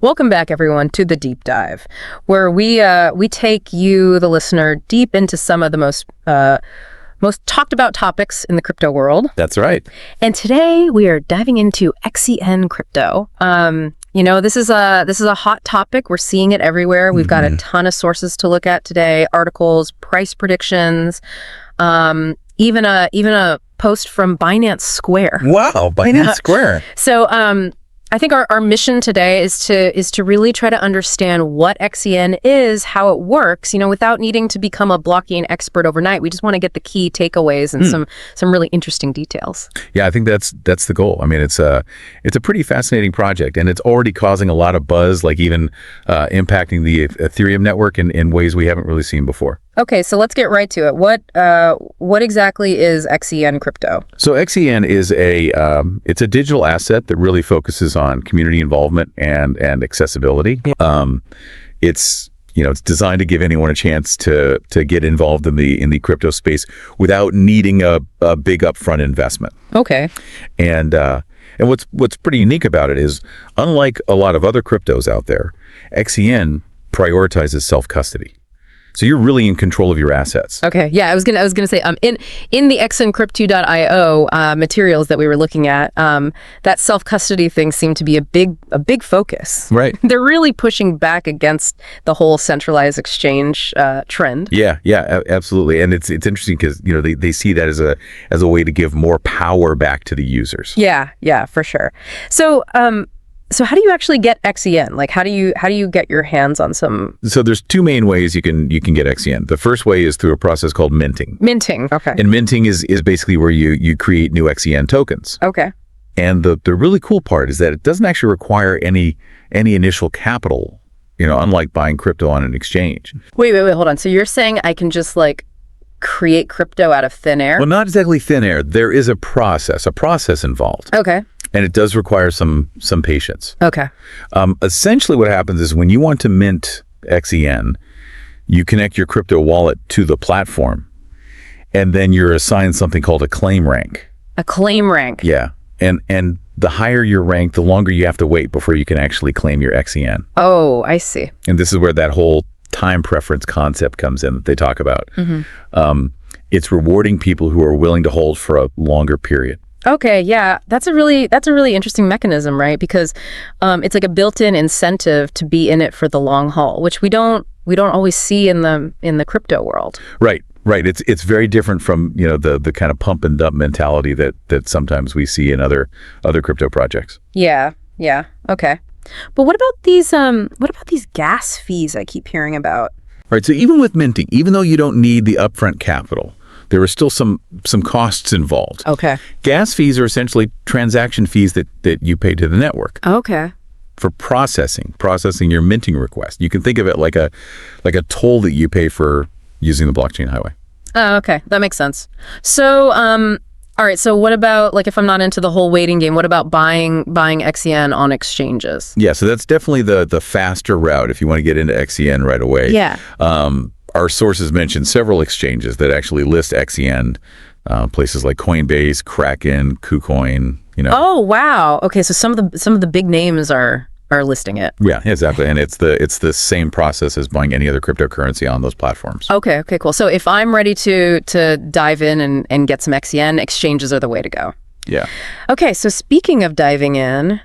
Welcome back, everyone, to the Deep Dive, where we take you, the listener, deep into some of the most talked about topics in the crypto world. That's right. And today we are diving into XEN Crypto. This is a hot topic. We're seeing it everywhere. We've got a ton of sources to look at today: articles, price predictions, even a post from Binance Square. Wow, Binance Square. So I think our mission today is to really try to understand what XEN is, how it works, without needing to become a blockchain expert overnight. We just want to get the key takeaways and some really interesting details. Yeah, I think that's the goal. I mean, it's a pretty fascinating project, and it's already causing a lot of buzz, like even impacting the Ethereum network in ways we haven't really seen before. Okay, so let's get right to it. What exactly is XEN Crypto? So XEN is it's a digital asset that really focuses on community involvement and accessibility. It's designed to give anyone a chance to get involved in the crypto space without needing a big upfront investment. Okay. And what's pretty unique about it is, unlike a lot of other cryptos out there, XEN prioritizes self-custody. So you're really in control of your assets. Okay, yeah, I was gonna say, in the XEN Crypto.io materials that we were looking at, that self-custody thing seemed to be a big focus. Right. They're really pushing back against the whole centralized exchange trend. Yeah, absolutely. And it's interesting because they see that as a way to give more power back to the users. Yeah, for sure. So how do you actually get XEN? Like, how do you get your hands on some? So there's two main ways you can get XEN. The first way is through a process called minting. Minting, okay. And minting is basically where you create new XEN tokens. Okay. And the really cool part is that it doesn't actually require any initial capital, unlike buying crypto on an exchange. Wait, hold on. So you're saying I can just create crypto out of thin air? Well, not exactly thin air. There is a process involved. Okay. And it does require some patience. Okay. Essentially what happens is, when you want to mint XEN, you connect your crypto wallet to the platform, and then you're assigned something called a claim rank. A claim rank? Yeah. And the higher your rank, the longer you have to wait before you can actually claim your XEN. Oh, I see. And this is where that whole time preference concept comes in that they talk about. It's rewarding people who are willing to hold for a longer period. Okay, yeah, that's a really interesting mechanism, right? Because it's like a built-in incentive to be in it for the long haul, which we don't always see in the crypto world. Right. It's very different from the kind of pump and dump mentality that sometimes we see in other crypto projects. Yeah. Okay. But what about these gas fees I keep hearing about? Right. So even with minting, even though you don't need the upfront capital, there are still some costs involved. Okay. Gas fees are essentially transaction fees that you pay to the network. Okay. For processing your minting request. You can think of it like a toll that you pay for using the blockchain highway. Oh, okay. That makes sense. So, all right. So what about, if I'm not into the whole waiting game, what about buying XEN on exchanges? Yeah. So that's definitely the faster route if you want to get into XEN right away. Yeah. Our sources mentioned several exchanges that actually list XEN, places like Coinbase, Kraken, KuCoin. Oh wow! Okay, so some of the big names are listing it. Yeah, exactly, and it's the same process as buying any other cryptocurrency on those platforms. Okay, cool. So if I'm ready to dive in and get some XEN, exchanges are the way to go. Yeah. Okay, so speaking of diving in,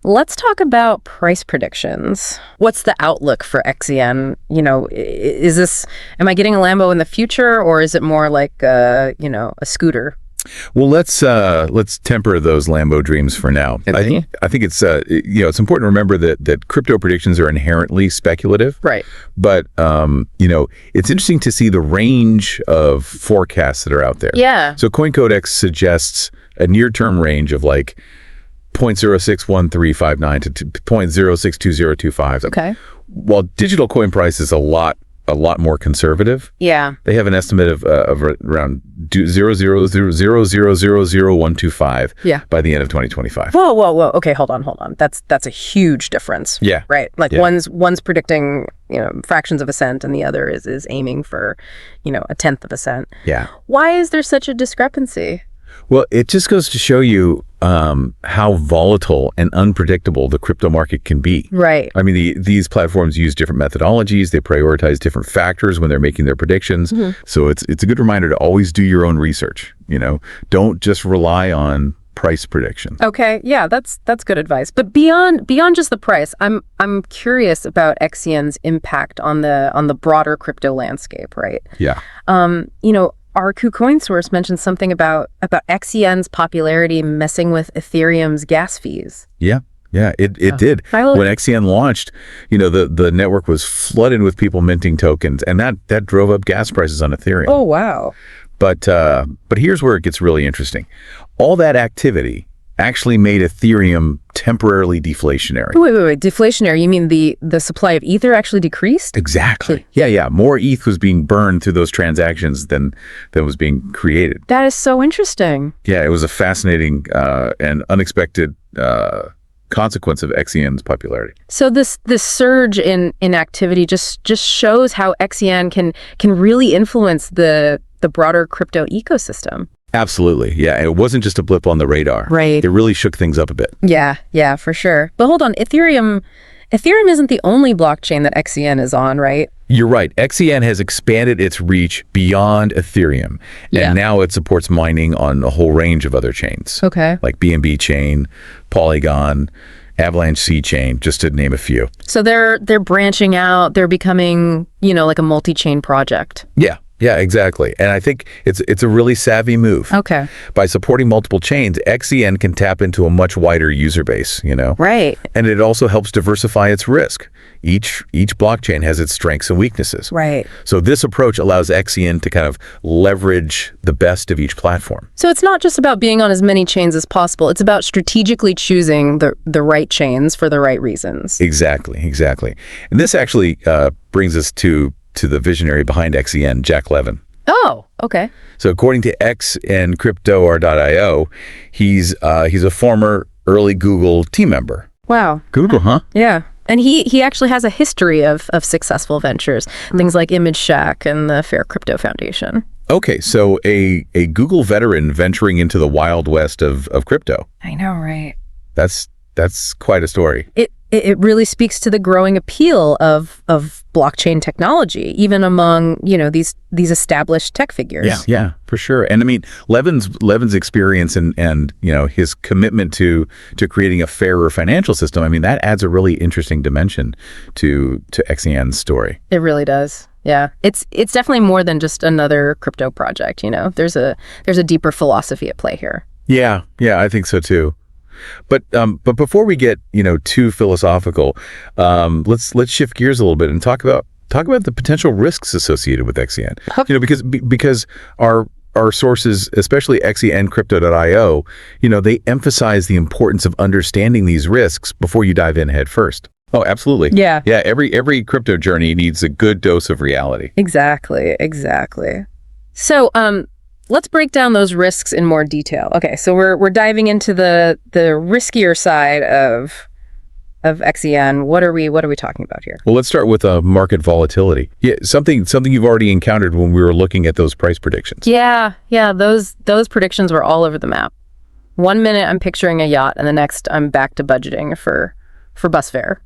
let's talk about price predictions. What's the outlook for XEN? Am I getting a Lambo in the future, or is it more like a scooter? Well, let's temper those Lambo dreams for now. I think it's it's important to remember that crypto predictions are inherently speculative. Right. But it's interesting to see the range of forecasts that are out there. Yeah. So CoinCodex suggests a near-term range of 0.061359 to 0.062025. Okay. While digital coin price is a lot more conservative. Yeah. They have an estimate of around 0.00000125 by the end of 2025. Whoa. Okay, hold on. That's a huge difference. Yeah. Right. One's predicting, fractions of a cent, and the other is aiming for, a tenth of a cent. Yeah. Why is there such a discrepancy? Well, it just goes to show you how volatile and unpredictable the crypto market can be. Right. I mean, these platforms use different methodologies. They prioritize different factors when they're making their predictions. So it's a good reminder to always do your own research. Don't just rely on price prediction. Okay, yeah, that's good advice. But beyond just the price, I'm curious about XEN's impact on the broader crypto landscape, right? Yeah. Our KuCoin source mentioned something about XEN's popularity messing with Ethereum's gas fees. Yeah, it did. When XEN launched, the network was flooded with people minting tokens, and that drove up gas prices on Ethereum. Oh, wow. But here's where it gets really interesting. All that activity actually made Ethereum temporarily deflationary. Wait. Deflationary? You mean the supply of Ether actually decreased? Exactly. Yeah. More ETH was being burned through those transactions than was being created. That is so interesting. Yeah, it was a fascinating and unexpected consequence of XEN's popularity. So this surge in activity just shows how XEN can really influence the broader crypto ecosystem. Absolutely. Yeah. It wasn't just a blip on the radar. Right. It really shook things up a bit. Yeah, for sure. But hold on, Ethereum isn't the only blockchain that XEN is on, right? You're right. XEN has expanded its reach beyond Ethereum. And now it supports mining on a whole range of other chains. Okay. Like BNB chain, Polygon, Avalanche C chain, just to name a few. So they're branching out, they're becoming, like a multi-chain project. Yeah, exactly. And I think it's a really savvy move. Okay. By supporting multiple chains, XEN can tap into a much wider user base, Right. And it also helps diversify its risk. Each blockchain has its strengths and weaknesses. Right. So this approach allows XEN to kind of leverage the best of each platform. So it's not just about being on as many chains as possible. It's about strategically choosing the right chains for the right reasons. Exactly. And this actually brings us to the visionary behind XEN, Jack Levin. Oh, okay. So according to XEN Crypto.io, he's a former early Google team member. Wow. Google, huh? Yeah. And he actually has a history of successful ventures, things like Image Shack and the Fair Crypto Foundation. Okay, so a Google veteran venturing into the wild west of crypto. I know, right? That's quite a story. It really speaks to the growing appeal of blockchain technology, even among, these established tech figures. Yeah, for sure. And I mean, Levin's experience and his commitment to creating a fairer financial system, I mean, that adds a really interesting dimension to XEN's story. It really does. Yeah. It's definitely more than just another crypto project, There's a deeper philosophy at play here. Yeah, I think so too. But before we get too philosophical, let's shift gears a little bit and talk about the potential risks associated with XEN. Because our sources, especially XEN Crypto.io, they emphasize the importance of understanding these risks before you dive in head first. Oh, absolutely. Yeah. Every crypto journey needs a good dose of reality. Exactly. So, let's break down those risks in more detail. Okay, so we're diving into the riskier side of XEN. What are we talking about here? Well, let's start with market volatility. Yeah, something you've already encountered when we were looking at those price predictions. Yeah, those predictions were all over the map. 1 minute I'm picturing a yacht, and the next I'm back to budgeting for bus fare.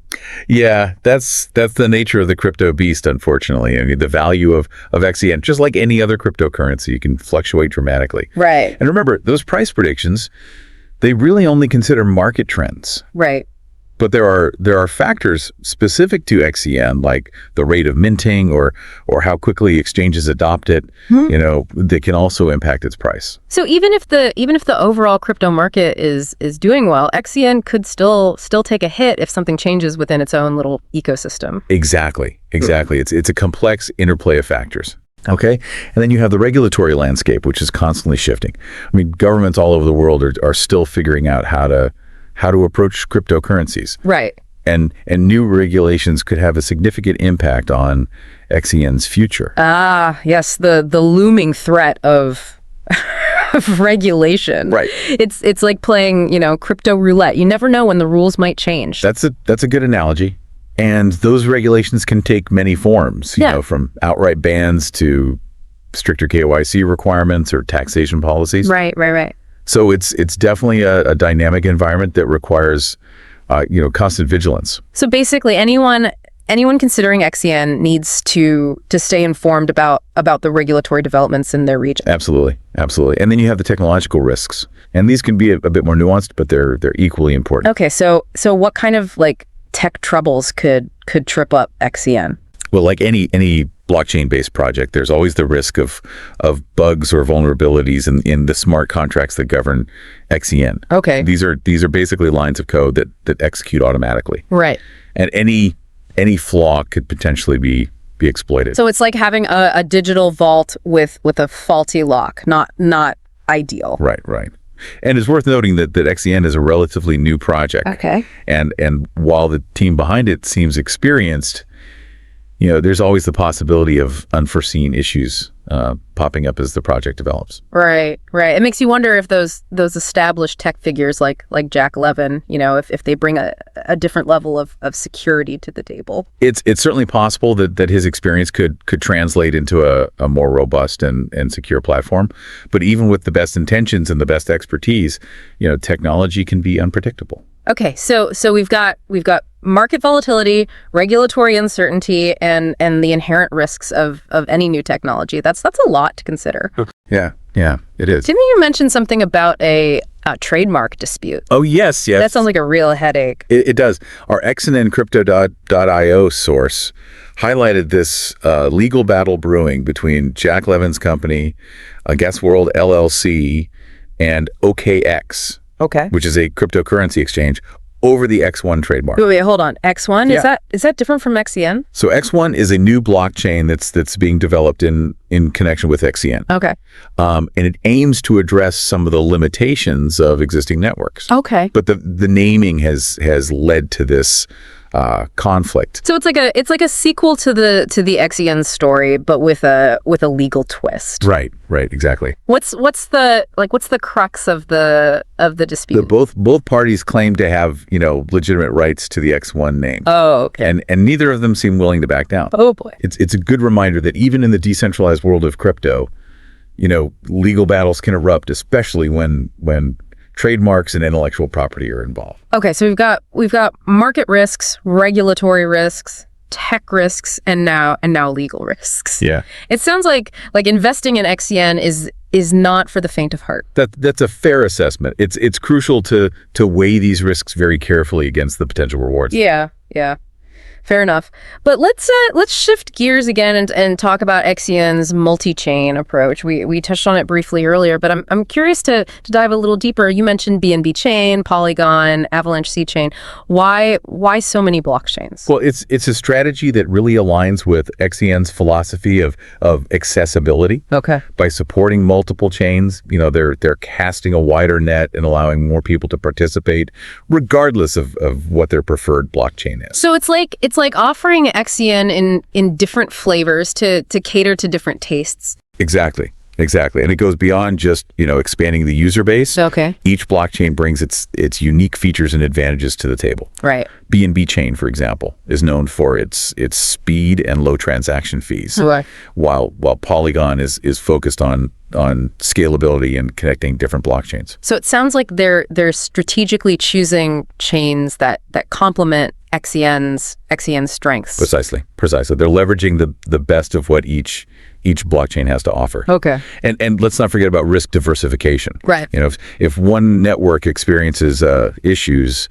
Yeah, that's the nature of the crypto beast, unfortunately. I mean, the value of XEN, just like any other cryptocurrency, can fluctuate dramatically. Right. And remember, those price predictions, they really only consider market trends. Right. But there are factors specific to XEN, like the rate of minting or how quickly exchanges adopt it, that can also impact its price. So even if the overall crypto market is doing well, XEN could still take a hit if something changes within its own little ecosystem. Exactly. It's a complex interplay of factors. Okay. And then you have the regulatory landscape, which is constantly shifting. I mean, governments all over the world are still figuring out how to approach cryptocurrencies. Right. And new regulations could have a significant impact on XEN's future. Ah, yes, the looming threat of regulation. Right. It's like playing, crypto roulette. You never know when the rules might change. That's a good analogy. And those regulations can take many forms, from outright bans to stricter KYC requirements or taxation policies. Right. So it's definitely a dynamic environment that requires constant vigilance. So basically, anyone considering XEN needs to stay informed about the regulatory developments in their region. Absolutely. And then you have the technological risks, and these can be a bit more nuanced, but they're equally important. Okay, so what kind of like tech troubles could trip up XEN? Well, like any blockchain-based project, there's always the risk of bugs or vulnerabilities in the smart contracts that govern XEN. Okay. These are basically lines of code that execute automatically. Right. And any flaw could potentially be exploited. So it's like having a digital vault with a faulty lock, not ideal. Right. And it's worth noting that XEN is a relatively new project. Okay. And while the team behind it seems experienced, there's always the possibility of unforeseen issues popping up as the project develops. Right. It makes you wonder if those established tech figures like Jack Levin, if they bring a different level of security to the table. It's certainly possible that his experience could translate into a more robust and secure platform. But even with the best intentions and the best expertise, technology can be unpredictable. Okay, so we've got market volatility, regulatory uncertainty, and the inherent risks of any new technology. That's a lot to consider. Yeah, it is. Didn't you mention something about a trademark dispute? Oh, yes. That sounds like a real headache. It does. Our XEN Crypto.io source highlighted this legal battle brewing between Jack Levin's company, Guess World LLC, and OKX. Okay. Which is a cryptocurrency exchange, over the X1 trademark. Wait, hold on. X1? Yeah. Is that different from XEN? So X1 is a new blockchain that's being developed in connection with XEN. Okay. And it aims to address some of the limitations of existing networks. Okay. But the naming has led to this conflict. So it's like a sequel to the XEN story, but with a legal twist. Right, exactly. What's the crux of the dispute? Both parties claim to have legitimate rights to the X1 name. Oh, okay. And neither of them seem willing to back down. Oh boy. It's a good reminder that even in the decentralized world of crypto, legal battles can erupt, especially when trademarks and intellectual property are involved. Okay, so we've got market risks, regulatory risks, tech risks, and now legal risks. Yeah. It sounds like investing in XEN is not for the faint of heart. That's a fair assessment. It's crucial to weigh these risks very carefully against the potential rewards. Yeah. Fair enough. But let's shift gears again and talk about XEN's multi-chain approach. We touched on it briefly earlier, but I'm curious to dive a little deeper. You mentioned BNB Chain, Polygon, Avalanche C Chain. Why so many blockchains? Well, it's a strategy that really aligns with XEN's philosophy of accessibility. Okay. By supporting multiple chains, they're casting a wider net and allowing more people to participate, regardless of what their preferred blockchain is. So it's like offering XEN in different flavors to cater to different tastes. Exactly. And it goes beyond just, expanding the user base. Okay. Each blockchain brings its unique features and advantages to the table. Right. BNB Chain, for example, is known for its speed and low transaction fees. Right. While Polygon is focused on scalability and connecting different blockchains. So it sounds like they're strategically choosing chains that complement XEN's strengths. Precisely. They're leveraging the best of what each blockchain has to offer. Okay. And let's not forget about risk diversification. Right. If one network experiences issues,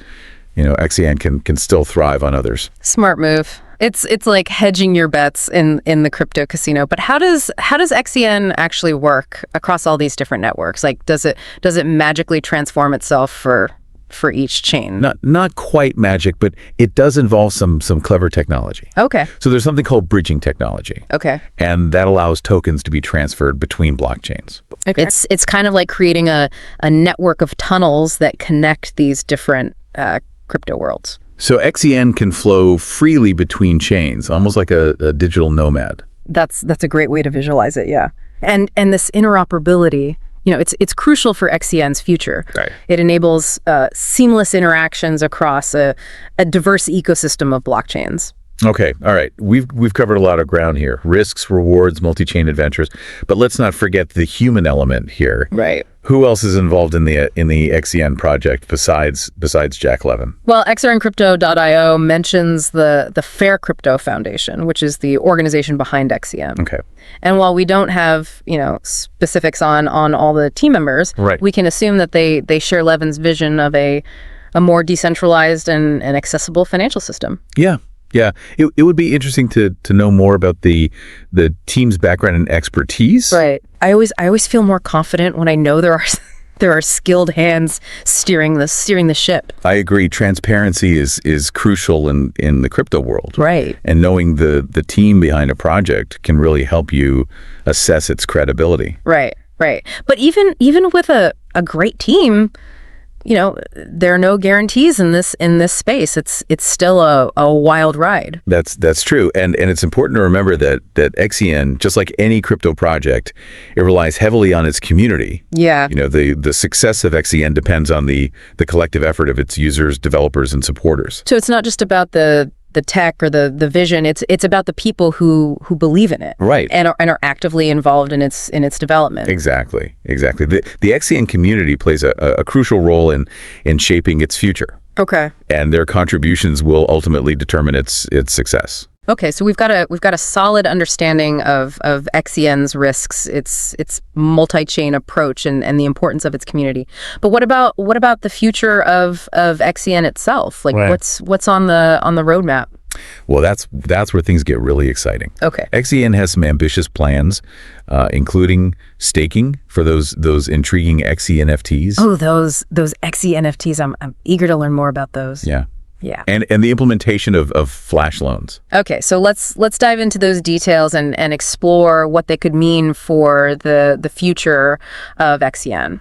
XEN can still thrive on others. Smart move. It's like hedging your bets in the crypto casino. But how does XEN actually work across all these different networks? Like, does it magically transform itself for each chain? Not quite magic, but it does involve some clever technology. Okay. So there's something called bridging technology. Okay. And that allows tokens to be transferred between blockchains. Okay. It's kind of like creating a network of tunnels that connect these different crypto worlds. So XEN can flow freely between chains, almost like a digital nomad. That's a great way to visualize it, yeah. And this interoperability, it's crucial for XEN's future. Right. It enables seamless interactions across a diverse ecosystem of blockchains. Okay, all right. We've covered a lot of ground here. Risks, rewards, multi-chain adventures. But let's not forget the human element here. Right. Who else is involved in the XEN project besides Jack Levin? Well, XRNCrypto.io mentions the Fair Crypto Foundation, which is the organization behind XEN. Okay. And while we don't have, specifics on all the team members, Right. we can assume that they share Levin's vision of a more decentralized and accessible financial system. Yeah. Yeah. It would be interesting to know more about the team's background and expertise. Right. I always feel more confident when I know there are skilled hands steering the ship. I agree. Transparency is crucial in the crypto world. Right. And knowing the team behind a project can really help you assess its credibility. Right. Right. But even with a great team, there are no guarantees in this space. It's still a wild ride. That's true. And it's important to remember that XEN, just like any crypto project, it relies heavily on its community. Yeah. The success of XEN depends on the collective effort of its users, developers, and supporters. So it's not just about the tech or the vision. It's about the people who believe in it. Right. And are actively involved in its development. Exactly. The XEN community plays a crucial role in shaping its future. Okay. And their contributions will ultimately determine its success. Okay, so we've got a solid understanding of XEN's risks, its multi-chain approach, and the importance of its community. But what about the future of XEN itself? Like, right. what's on the roadmap? Well, that's where things get really exciting. Okay. XEN has some ambitious plans, including staking for those intriguing XENFTs. Oh, those XENFTs! I'm eager to learn more about those. Yeah. Yeah. And the implementation of flash loans. Okay, so let's dive into those details and explore what they could mean for the future of XEN.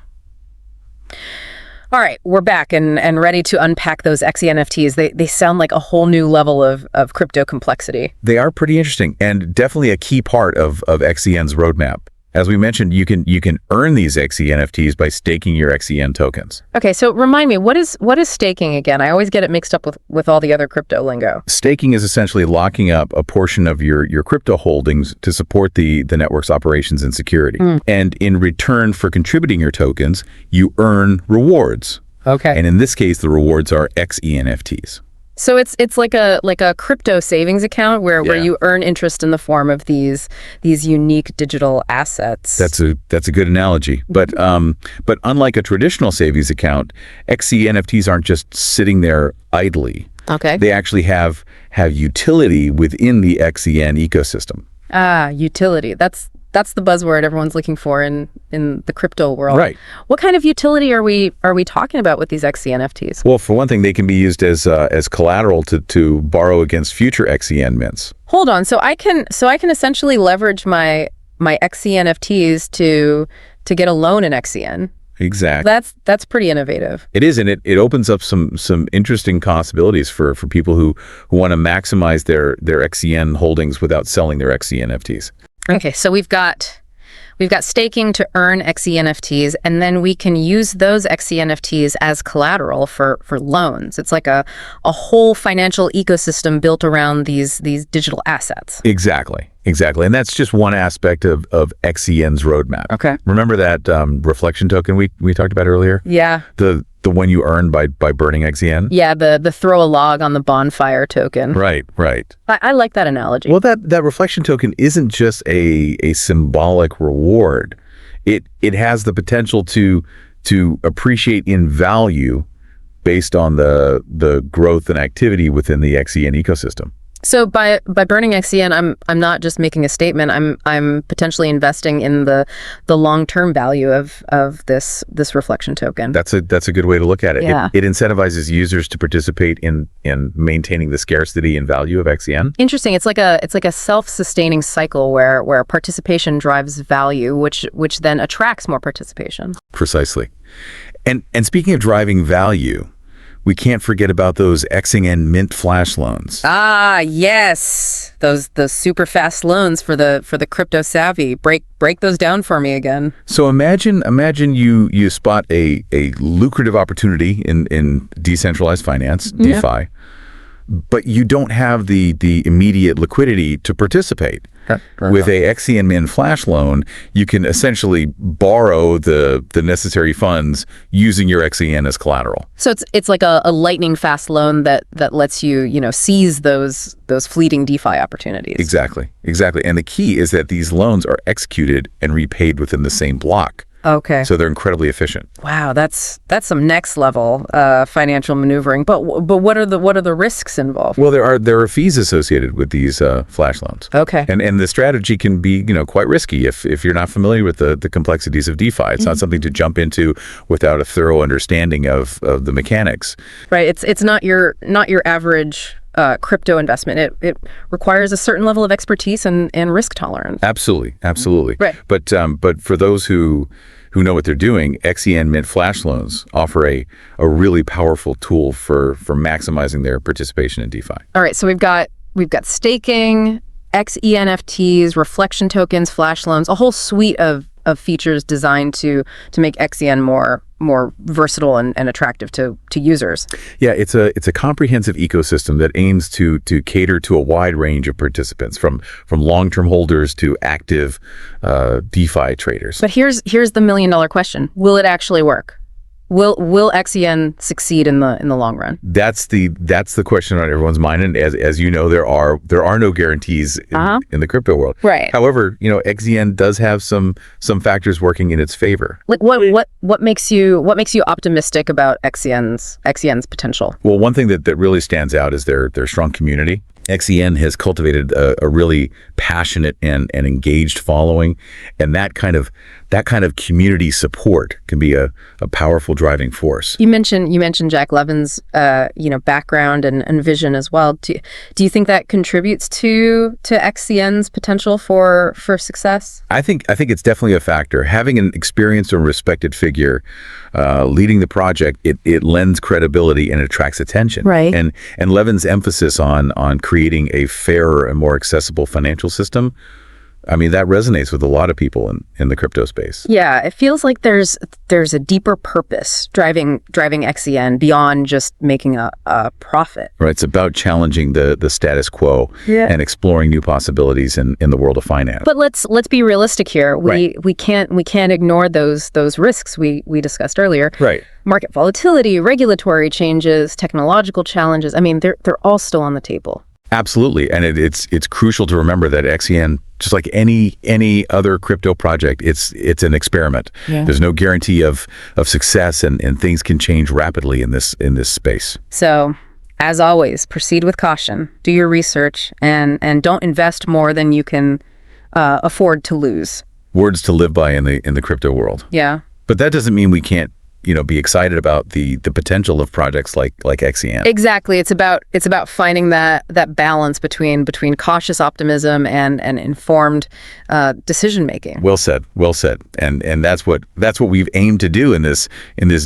All right, we're back and ready to unpack those XENFTs. They sound like a whole new level of crypto complexity. They are pretty interesting and definitely a key part of XEN's roadmap. As we mentioned, you can earn these XENFTs by staking your XEN tokens. Okay, so remind me, what is staking again? I always get it mixed up with all the other crypto lingo. Staking is essentially locking up a portion of your crypto holdings to support the network's operations and security. And in return for contributing your tokens, you earn rewards. Okay. And in this case, the rewards are XENFTs. So it's like a crypto savings account where you earn interest in the form of these unique digital assets. That's a good analogy. But unlike a traditional savings account, XENFTs aren't just sitting there idly. Okay. They actually have utility within the XEN ecosystem. Ah, utility. That's the buzzword everyone's looking for in the crypto world. Right. What kind of utility are we talking about with these XENFTs? Well, for one thing, they can be used as collateral to borrow against future XEN mints. Hold on. So I can essentially leverage my XENFTs to get a loan in XEN. Exactly. That's pretty innovative. It is, and it opens up some interesting possibilities for people who want to maximize their XEN holdings without selling their XENFTs. Okay, so we've got staking to earn XENFTs, and then we can use those XENFTs as collateral for loans. It's like a whole financial ecosystem built around these digital assets. Exactly. And that's just one aspect of XEN's roadmap. Okay. Remember that reflection token we talked about earlier? Yeah. The one you earn by burning XEN? Yeah, the throw a log on the bonfire token. Right. I like that analogy. Well, that reflection token isn't just a symbolic reward. It has the potential to appreciate in value based on the growth and activity within the XEN ecosystem. So by burning XEN, I'm not just making a statement. I'm potentially investing in the long-term value of this reflection token. That's a good way to look at it. Yeah. It incentivizes users to participate in maintaining the scarcity and value of XEN. Interesting. It's like a self-sustaining cycle where participation drives value, which then attracts more participation. Precisely. And speaking of driving value, we can't forget about those XEN Mint flash loans. Ah, yes. Those super fast loans for the crypto savvy. Break those down for me again. So imagine you spot a lucrative opportunity in decentralized finance, DeFi. but you don't have the immediate liquidity to participate. With a XEN Min flash loan, you can essentially borrow the necessary funds using your XEN as collateral. So it's like a lightning fast loan that lets you, seize those fleeting DeFi opportunities. Exactly. And the key is that these loans are executed and repaid within the same block. Okay. So they're incredibly efficient. Wow, that's some next level financial maneuvering. But what are the risks involved? Well, there are fees associated with these flash loans. Okay. And the strategy can be quite risky if you're not familiar with the complexities of DeFi. It's not something to jump into without a thorough understanding of the mechanics. Right. It's not your average crypto investment. It requires a certain level of expertise and risk tolerance. Absolutely. Right. But for those who know what they're doing, XEN Mint flash loans offer a really powerful tool for maximizing their participation in DeFi. All right, so we've got staking, XENFTs, reflection tokens, flash loans, a whole suite of features designed to make XEN more versatile and attractive to users. Yeah, it's a comprehensive ecosystem that aims to cater to a wide range of participants, from long-term holders to active DeFi traders. But here's the $1,000,000 question: will it actually work? Will XEN succeed in the long run? That's the question on everyone's mind, and as you know, there are no guarantees in the crypto world. Right. However, XEN does have some factors working in its favor. Like what makes you optimistic about XEN's potential? Well, one thing that really stands out is their strong community. XEN has cultivated a really passionate and engaged following, and that kind of community support can be a powerful driving force. You mentioned Jack Levin's background and vision as well. Do you think that contributes to XEN's potential for success? I think it's definitely a factor. Having an experienced or respected figure leading the project, it lends credibility and attracts attention. Right. And Levin's emphasis on creating a fairer and more accessible financial system, I mean, that resonates with a lot of people in the crypto space. Yeah, it feels like there's a deeper purpose driving XEN beyond just making a profit. Right. It's about challenging the status quo and exploring new possibilities in the world of finance. But let's be realistic here. Right. We can't ignore those risks we discussed earlier. Right. Market volatility, regulatory changes, technological challenges. I mean, they're all still on the table. Absolutely. And it's crucial to remember that XEN, just like any other crypto project, it's an experiment. Yeah. There's no guarantee of success, and things can change rapidly in this space. So, as always, proceed with caution. Do your research and don't invest more than you can afford to lose. Words to live by in the crypto world. Yeah. But that doesn't mean we can't be excited about the potential of projects like XEN. Exactly. It's about finding that balance between cautious optimism and informed decision making. Well said. And that's what we've aimed to do in this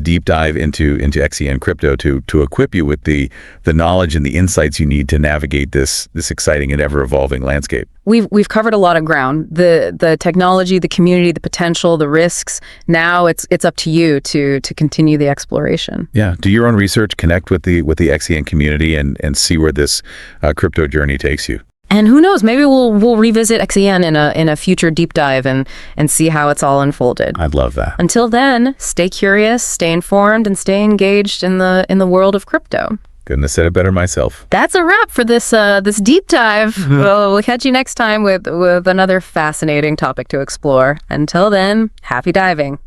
deep dive into XEN crypto, to equip you with the knowledge and the insights you need to navigate this exciting and ever evolving landscape. We've covered a lot of ground. The technology, the community, the potential, the risks. Now it's up to you to continue the exploration. Yeah, do your own research, connect with the XEN community, and see where this crypto journey takes you. And who knows, maybe we'll revisit XEN in a future deep dive and see how it's all unfolded. I'd love that. Until then, stay curious, stay informed, and stay engaged in the world of crypto. Couldn't have said it better myself. That's a wrap for this deep dive. We'll catch you next time with another fascinating topic to explore. Until then, happy diving.